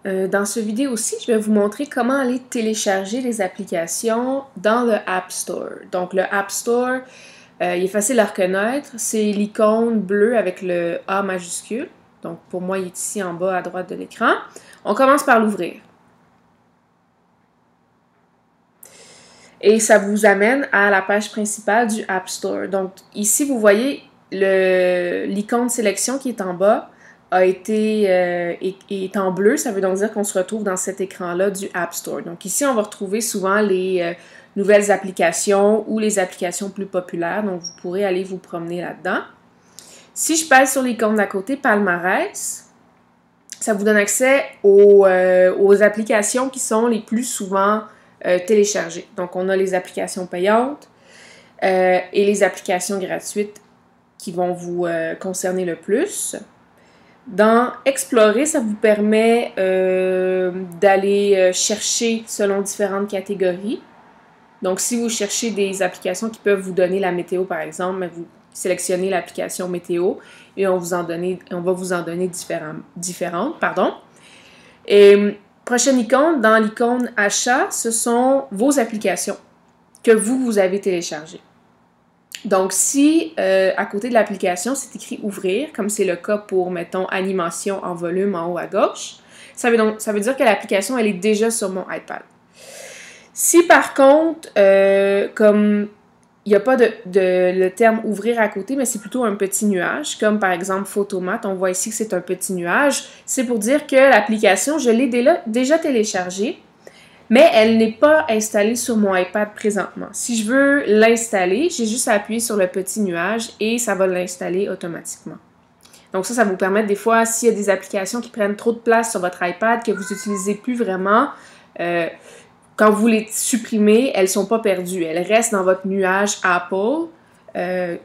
Dans ce vidéo aussi, je vais vous montrer comment aller télécharger les applications dans le App Store. Donc, le App Store, il est facile à reconnaître. C'est l'icône bleue avec le A majuscule. Donc, pour moi, il est ici en bas à droite de l'écran. On commence par l'ouvrir. Et ça vous amène à la page principale du App Store. Donc, ici, vous voyez l'icône sélection qui est en bas est en bleu. Ça veut donc dire qu'on se retrouve dans cet écran-là du App Store. Donc, ici, on va retrouver souvent les nouvelles applications ou les applications plus populaires. Donc, vous pourrez aller vous promener là-dedans. Si je pèse sur l'icône d'à côté, palmarès, ça vous donne accès aux applications qui sont les plus souvent téléchargées. Donc, on a les applications payantes et les applications gratuites qui vont vous concerner le plus. Dans Explorer, ça vous permet d'aller chercher selon différentes catégories. Donc, si vous cherchez des applications qui peuvent vous donner la météo, par exemple, vous sélectionnez l'application météo et on va vous en donner différentes. Et prochaine icône, dans l'icône achat, ce sont vos applications que vous avez téléchargées. Donc, si à côté de l'application, c'est écrit « Ouvrir », comme c'est le cas pour, mettons, animation en volume en haut à gauche, ça veut dire que l'application, elle est déjà sur mon iPad. Si par contre, comme il n'y a pas le terme « ouvrir » à côté, mais c'est plutôt un petit nuage, comme par exemple Photomat, on voit ici que c'est un petit nuage, c'est pour dire que l'application, je l'ai déjà téléchargée, mais elle n'est pas installée sur mon iPad présentement. Si je veux l'installer, j'ai juste à appuyer sur le petit nuage et ça va l'installer automatiquement. Donc ça vous permet des fois, s'il y a des applications qui prennent trop de place sur votre iPad, que vous n'utilisez plus vraiment, quand vous les supprimez, elles ne sont pas perdues. Elles restent dans votre nuage Apple,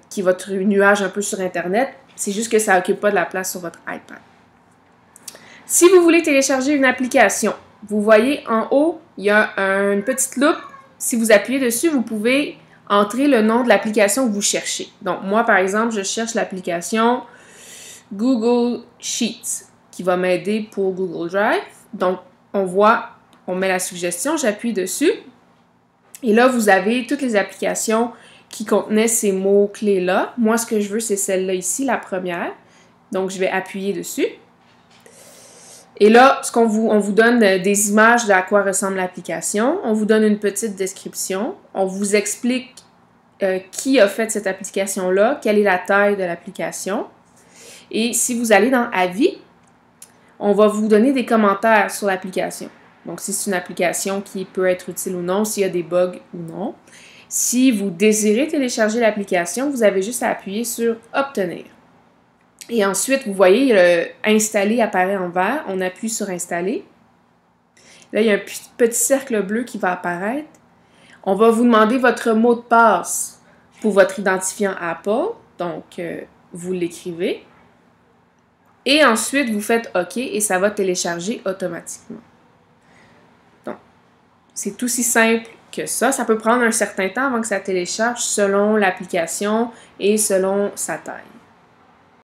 qui est votre nuage un peu sur Internet. C'est juste que ça n'occupe pas de la place sur votre iPad. Si vous voulez télécharger une application, vous voyez en haut, il y a une petite loupe. Si vous appuyez dessus, vous pouvez entrer le nom de l'application que vous cherchez. Donc, moi, par exemple, je cherche l'application Google Sheets qui va m'aider pour Google Drive. Donc, on met la suggestion, j'appuie dessus. Et là, vous avez toutes les applications qui contenaient ces mots-clés-là. Moi, ce que je veux, c'est celle-là ici, la première. Donc, je vais appuyer dessus. Et là, on vous donne des images de à quoi ressemble l'application. On vous donne une petite description. On vous explique qui a fait cette application-là, quelle est la taille de l'application. Et si vous allez dans Avis, on va vous donner des commentaires sur l'application. Donc, si c'est une application qui peut être utile ou non, s'il y a des bugs ou non. Si vous désirez télécharger l'application, vous avez juste à appuyer sur « Obtenir ». Et ensuite, vous voyez, le « Installer » apparaît en vert. On appuie sur « Installer ». Là, il y a un petit cercle bleu qui va apparaître. On va vous demander votre mot de passe pour votre identifiant Apple. Donc, vous l'écrivez. Et ensuite, vous faites « OK » et ça va télécharger automatiquement. Donc, c'est aussi simple que ça. Ça peut prendre un certain temps avant que ça télécharge selon l'application et selon sa taille.